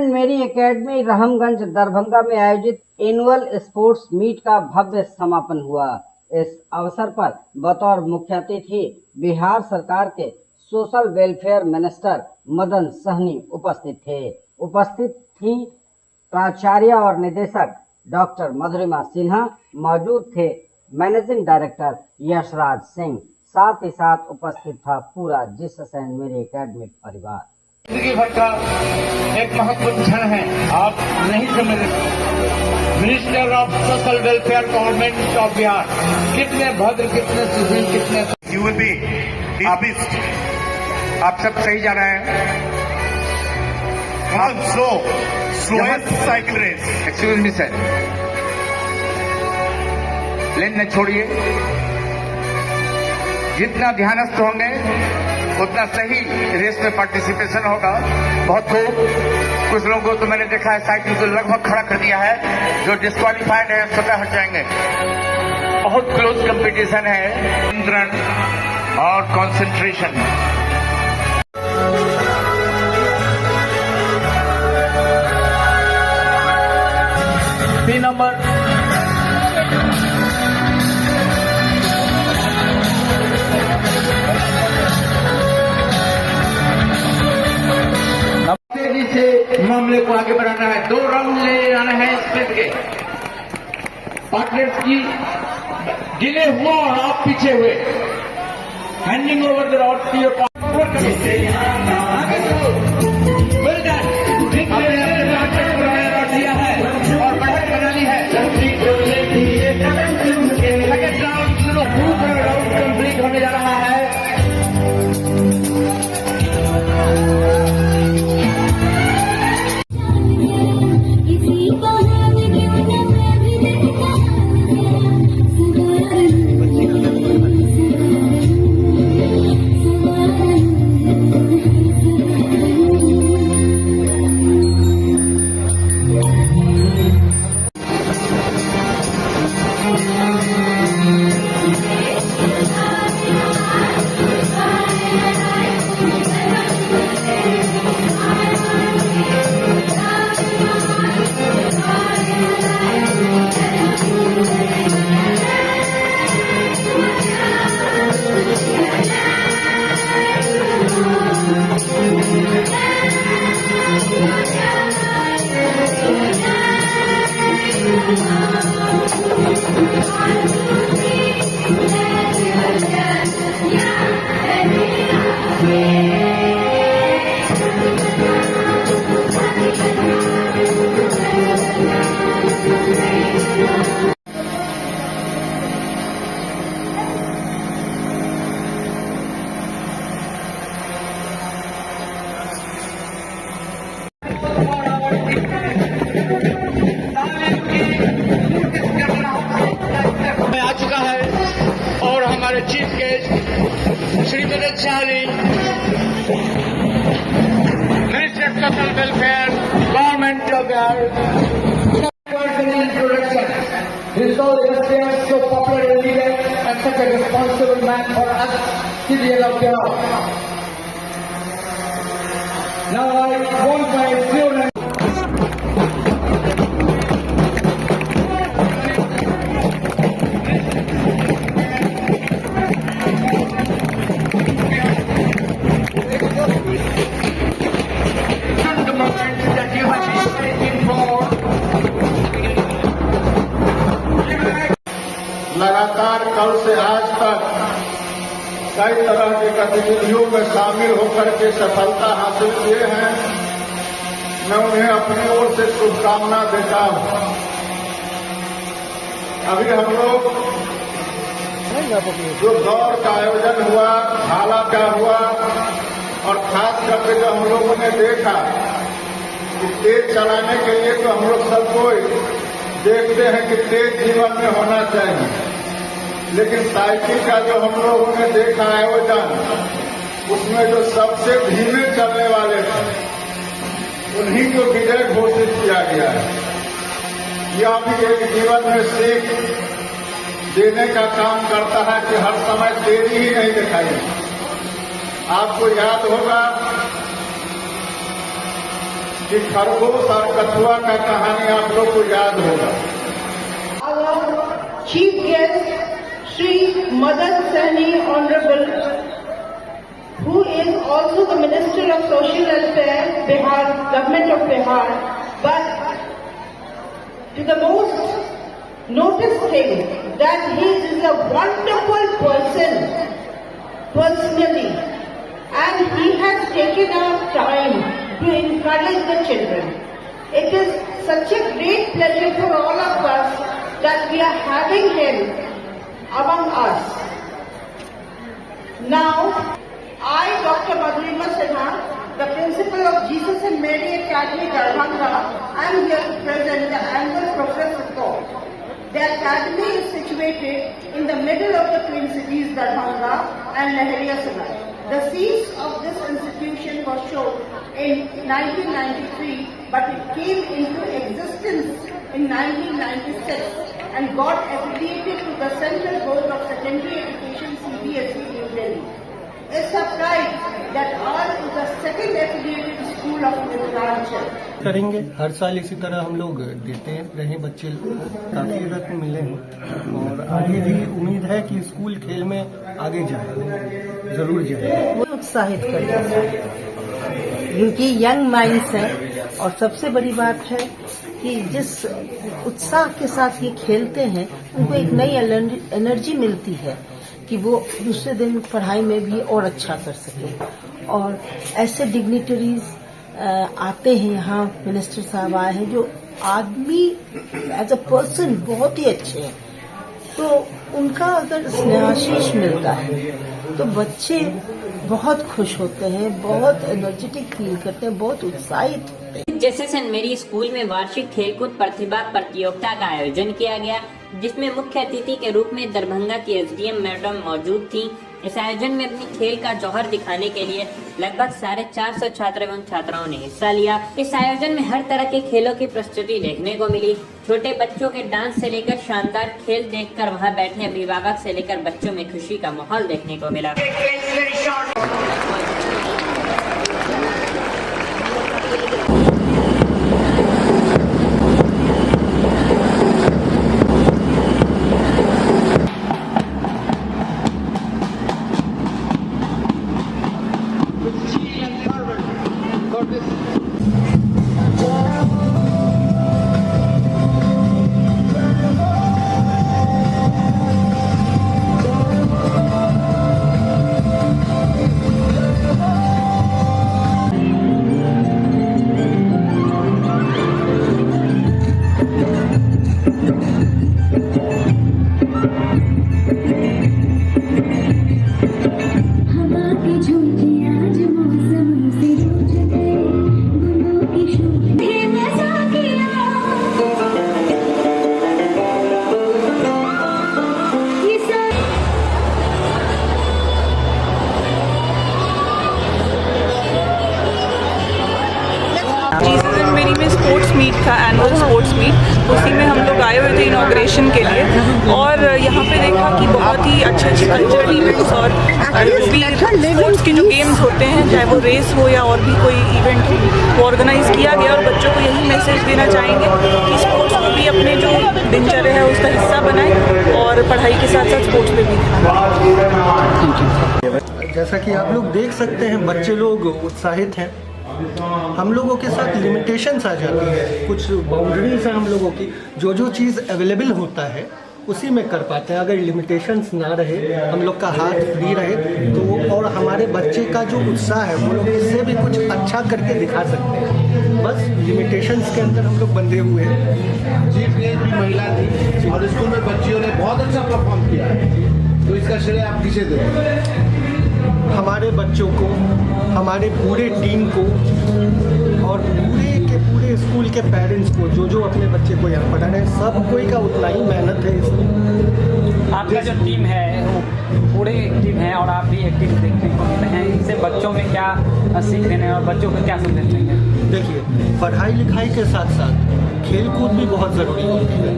Saint मेरी academy Rahamganj Darbhanga में आयोजित एनुअल स्पोर्ट्स मीट का भव्य समापन हुआ। इस अवसर पर बतौर मुख्य अतिथि बिहार सरकार के social welfare minister Madan Sahni उपस्थित थे। उपस्थित थी प्राचार्य और निदेशक डॉक्टर मधुरिमा सिन्हा। मौजूद थे मैनेजिंग डायरेक्टर यशराज सिंह। साथ ही साथ उपस्थित था पूरा जिस सेंट मेरी एकेडमी परिवार। जिंदगी भर का एक महत्वपूर्ण क्षण है, आप नहीं समझ रहे। Minister of social welfare government of Bihar, कितने भद्र, कितने सुशील, कितने यू विल बी डिसमिस्ड। आप सब सही जा रहे हैं। आप slowest cycle race. Excuse me sir, lane न छोड़िए। जितना ध्यानस्थ होंगे उतना सही रेस में पार्टिसिपेशन होगा। बहुत खूब। कुछ लोगों को तो मैंने देखा है साइकिल को लगभग खड़ा कर दिया है, जो डिस्क्वालीफाइड है स्वतः हट जाएंगे। बहुत क्लोज कंपटीशन है। नियंत्रण और कंसंट्रेशन। 3 नंबर से मामले को आगे बढ़ाना है। 2 राउंड ले आना है स्प्रिंट के। पार्टनर्स की डिले हुआ और आप पीछे हुए। Handing over the rod to your दिया है और बढ़त बना ली है। सेकंड राउंड कंप्लीट होने जा रहा है। आ चुका है और हमारे chief guest Shri Madan Sahni, minister of social welfare government of Bihar, introduction. He is so illustrious, so popular a leader, and such a responsible man for us, citizen of Bihar. Now I want my students. लगातार कल से आज तक कई तरह की गतिविधियों में शामिल होकर के सफलता हासिल किए हैं। मैं उन्हें अपनी ओर से शुभकामना देता हूं। अभी हम लोग जो दौड़ का आयोजन हुआ, भाला का हुआ, और खास करके जो हम लोगों ने देखा कि तेज चलाने के लिए तो हम लोग सब कोई देखते हैं कि तेज जीवन में होना चाहिए, लेकिन साइकिल का जो हम लोगों ने देखा आयोजन, उसमें जो सबसे धीमे चलने वाले थे उन्हीं को विजय घोषित किया गया है। यह भी एक जीवन में सीख देने का काम करता है कि हर समय तेजी ही नहीं दिखाई। आपको याद होगा कि खरगोश और कछुआ का कहानी आप लोग को याद होगा। Our chief guest, Shri Madan Sahni, Honorable, who is also the Minister of Social Welfare, Bihar, Government of Bihar, but to the most noticed thing that he is a wonderful person personally, and he has taken up time to encourage the children. It is such a great pleasure for all of us that we are having him among us. Now, I, Dr. Madhurima Sinha, the principal of Jesus and Mary Academy, Darbhanga, I am here to present the annual progress report. The academy is situated in the middle of the twin cities, Darbhanga and Lahariya Sarai. The seeds of this institution was shown in 1993, but it came into existence in 1996 and got affiliated to the Central Board of Secondary Education, CBSE, New Delhi. It's a pride that ours is the second affiliated school of Middlesex. करेंगे हर साल इसी तरह हम लोग देते रहे, बच्चे काफी रत्न मिले हैं और आगे भी उम्मीद है कि स्कूल खेल में आगे जाए, जरूर जाए। उत्साहित करते उनकी यंग माइंड्स हैं और सबसे बड़ी बात है कि जिस उत्साह के साथ ये खेलते हैं उनको एक नई एनर्जी मिलती है कि वो दूसरे दिन पढ़ाई में भी और अच्छा कर सके। और ऐसे डिग्निटरीज आते हैं यहाँ, मिनिस्टर साहब आए हैं जो आदमी एज अ पर्सन बहुत ही अच्छे हैं, तो उनका अगर स्नेहाशीष मिलता है तो बच्चे बहुत खुश होते हैं, बहुत एनर्जेटिक फील करते हैं, बहुत उत्साहित होते हैं। जैसे सेंट मेरी स्कूल में वार्षिक खेलकूद प्रतिभा प्रतियोगिता का आयोजन किया गया, जिसमें मुख्य अतिथि के रूप में दरभंगा की एसडीएम मैडम मौजूद थी। इस आयोजन में अपनी खेल का जौहर दिखाने के लिए लगभग 450 छात्र एवं छात्राओं ने हिस्सा लिया। इस आयोजन में हर तरह के खेलों की प्रस्तुति देखने को मिली। छोटे बच्चों के डांस से लेकर शानदार खेल देखकर वहां बैठे अभिभावक से लेकर बच्चों में खुशी का माहौल देखने को मिला। जीसस एंड मेरी में स्पोर्ट्स मीट था, एनुअल स्पोर्ट्स मीट, उसी में हम लोग आए हुए थे इनॉग्रेशन के लिए और यहाँ पे देखा कि बहुत ही अच्छे अच्छे कल्चरल इवेंट्स और स्पोर्ट्स के जो गेम्स होते हैं, चाहे वो रेस हो या और भी कोई इवेंट हो, वो ऑर्गेनाइज किया गया। और बच्चों को यही मैसेज देना चाहेंगे कि स्पोर्ट्स को भी अपने जो दिनचर्या है उसका हिस्सा बनाएं और पढ़ाई के साथ साथ स्पोर्ट्स पे भी ध्यान दें। जैसा कि आप लोग देख सकते हैं, बच्चे लोग उत्साहित हैं। हम लोगों के साथ लिमिटेशंस आ जाती है, कुछ बाउंड्रीज हैं हम लोगों की, जो चीज़ अवेलेबल होता है उसी में कर पाते हैं। अगर लिमिटेशंस ना रहे, हम लोग का हाथ फ्री रहे तो, और हमारे बच्चे का जो उत्साह है वो लोग इससे भी कुछ अच्छा करके दिखा सकते हैं। बस लिमिटेशंस के अंदर हम लोग बंधे हुए हैं। चीफ गेस्ट भी महिला थी और स्कूल में बच्चियों ने बहुत अच्छा परफॉर्म किया है, तो इसका श्रेय आप किसे देंगे? हमारे बच्चों को, हमारे पूरे टीम को और पूरे स्कूल के पेरेंट्स को, जो अपने बच्चे को यहाँ पढ़ा रहे हैं, सब कोई का उतना ही मेहनत है इसमें। आपका जो टीम है वो पूरे एक्टिव हैं और आप भी एक्टिव देखने को मिलते हैं, इससे बच्चों में क्या सीख देने और बच्चों को क्या संदेश देंगे? देखिए, पढ़ाई लिखाई के साथ साथ खेल कूद भी बहुत ज़रूरी होती है।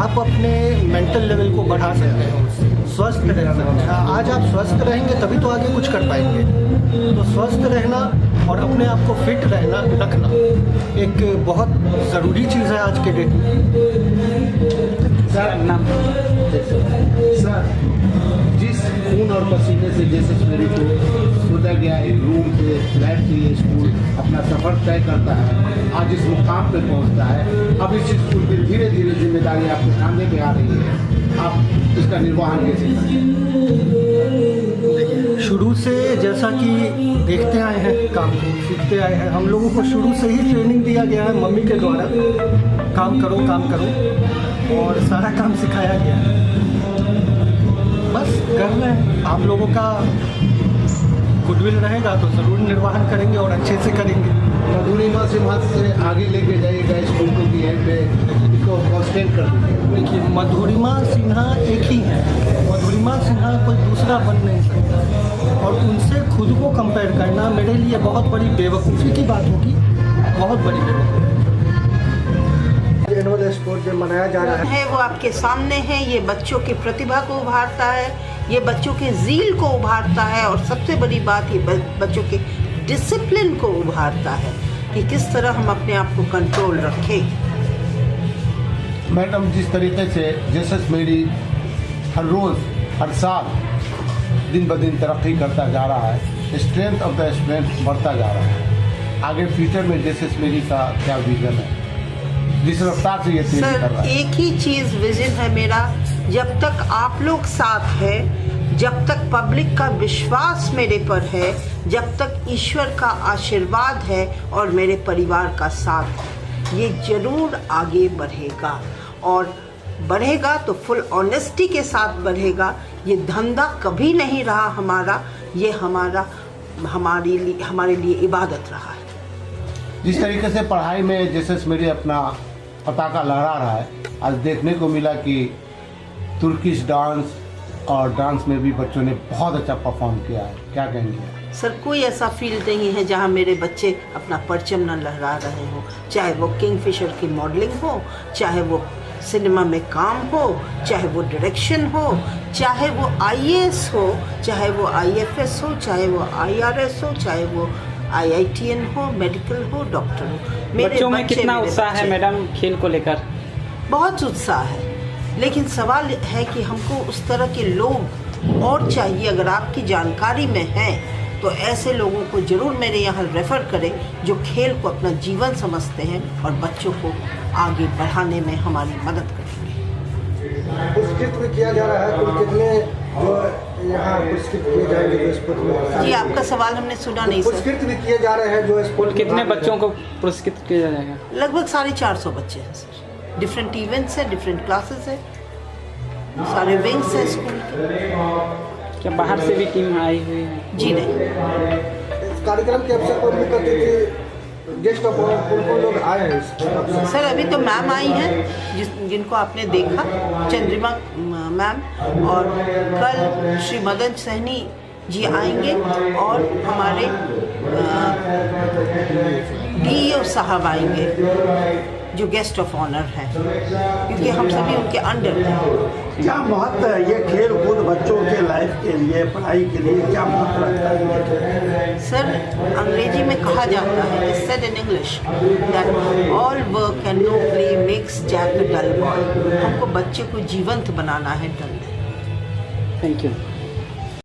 आप अपने मेंटल लेवल को बढ़ा सकते हैं, उससे स्वस्थ रह सकते हैं। आज आप स्वस्थ रहेंगे तभी तो आगे कुछ कर पाएंगे। तो स्वस्थ रहना और अपने आप को फिट रखना एक बहुत ज़रूरी चीज़ है आज के डेट में। सर, जिस खून और पसीने से जैसे मेरे को सोचा गया एक रूम से फ्लैट के लिए स्कूल अपना सफर तय करता है, आज इस मुकाम पे पहुंचता है, अब इस स्कूल की धीरे धीरे जिम्मेदारी आपके सामने पे आ रही है, आप इसका निर्वहन कैसे करेंगे? शुरू से जैसा कि देखते आए हैं, काम को सीखते आए हैं, हम लोगों को शुरू से ही ट्रेनिंग दिया गया है मम्मी के द्वारा, काम करो और सारा काम सिखाया गया है। बस कर रहे हैं, आप लोगों का गुडविल रहेगा तो ज़रूर निर्वहन करेंगे और अच्छे से करेंगे। मधुरिमा सिन्हा से आगे लेके जाइएगा स्कूल को कि यहीं पे इसको कांस्टेंट कर दीजिए। देखिए, मधुरिमा सिन्हा एक ही है, मधुरिमा सिन्हा कोई दूसरा बन नहीं सकता, और उनसे खुद को कंपेयर करना मेरे लिए बहुत बड़ी बेवकूफ़ी की बात होगी, बहुत बड़ी बेवकूफ़ी। एनुअल स्पोर्ट्स डे मनाया जा रहा है वो आपके सामने है। ये बच्चों की प्रतिभा को उभारता है, ये बच्चों के ज़ील को उभारता है, और सबसे बड़ी बात ये बच्चों के डिसिप्लिन को उभारता है कि किस तरह हम अपने आप को कंट्रोल रखें। मैडम, जिस तरीके से जेसस मेरी हर रोज़ हर साल दिन ब दिन तरक्की करता जा रहा है, स्ट्रेंथ ऑफ द स्ट्रेंथ बढ़ता जा रहा है, आगे फ्यूचर में जेसस मेरी का क्या विजन है जिस रफ्तार से ये तेजी कर रहा है? एक ही चीज़ विजन है मेरा, जब तक आप लोग साथ हैं, जब तक पब्लिक का विश्वास मेरे पर है, जब तक ईश्वर का आशीर्वाद है और मेरे परिवार का साथ है, ये जरूर आगे बढ़ेगा, और बढ़ेगा तो फुल ऑनेस्टी के साथ बढ़ेगा। ये धंधा कभी नहीं रहा हमारा, ये हमारे लिए इबादत रहा है। जिस तरीके से पढ़ाई में जेसस मेरी अपना पताका लहरा रहा है, आज देखने को मिला कि तुर्किश डांस और डांस में भी बच्चों ने बहुत अच्छा परफॉर्म किया है, क्या कहेंगे? सर, कोई ऐसा फील्ड नहीं है जहां मेरे बच्चे अपना परचम न लहरा रहे हों, चाहे वो किंगफिशर की मॉडलिंग हो, चाहे वो सिनेमा में काम हो, चाहे वो डायरेक्शन हो, चाहे वो IAS हो, चाहे वो IFS हो, चाहे वो IRS हो, चाहे वो IITN हो, मेडिकल हो, डॉक्टर हो। बच्चों में कितना उत्साह है मैडम खेल को लेकर? बहुत उत्साह है, लेकिन सवाल है कि हमको उस तरह के लोग और चाहिए। अगर आपकी जानकारी में हैं तो ऐसे लोगों को जरूर मेरे यहाँ रेफ़र करें जो खेल को अपना जीवन समझते हैं और बच्चों को आगे बढ़ाने में हमारी मदद करेंगे। पुरस्कृत भी किया जा रहा है, तो कितने जो यहाँ पुरस्कृत किए जाएंगे जो स्पोर्ट में? जी, आपका सवाल हमने सुना नहीं सर। पुरस्कृत भी किए जा रहे हैं जो स्पोर्ट, कितने बच्चों को पुरस्कृत किया जाएगा? लगभग 450 बच्चे हैं सर। डिफरेंट इवेंट्स हैं, डिफरेंट क्लासेस हैं, सारे विंग्स हैं स्कूल के। क्या बाहर से भी टीम आई हुई है? जी नहीं। इस कार्यक्रम के अवसर पर मुख्य अतिथि गेस्ट ऑफ ऑनर कौन लोग आए हैं? सर, अभी तो मैम आई हैं जिनको आपने देखा, चंद्रिमा मैम, और कल श्री मदन सहनी जी आएंगे, और हमारे DEO साहब आएंगे जो गेस्ट ऑफ ऑनर हैं, क्योंकि हम सभी उनके अंडर हैं। क्या महत्व है ये खेल कूद बच्चों के लाइफ के लिए, पढ़ाई के लिए क्या महत्व रखता है? सर, अंग्रेजी में कहा जाता है, it's said in English that all work and no play makes Jack a dull boy. हमको बच्चे को जीवंत बनाना है, डल नहीं। Thank you.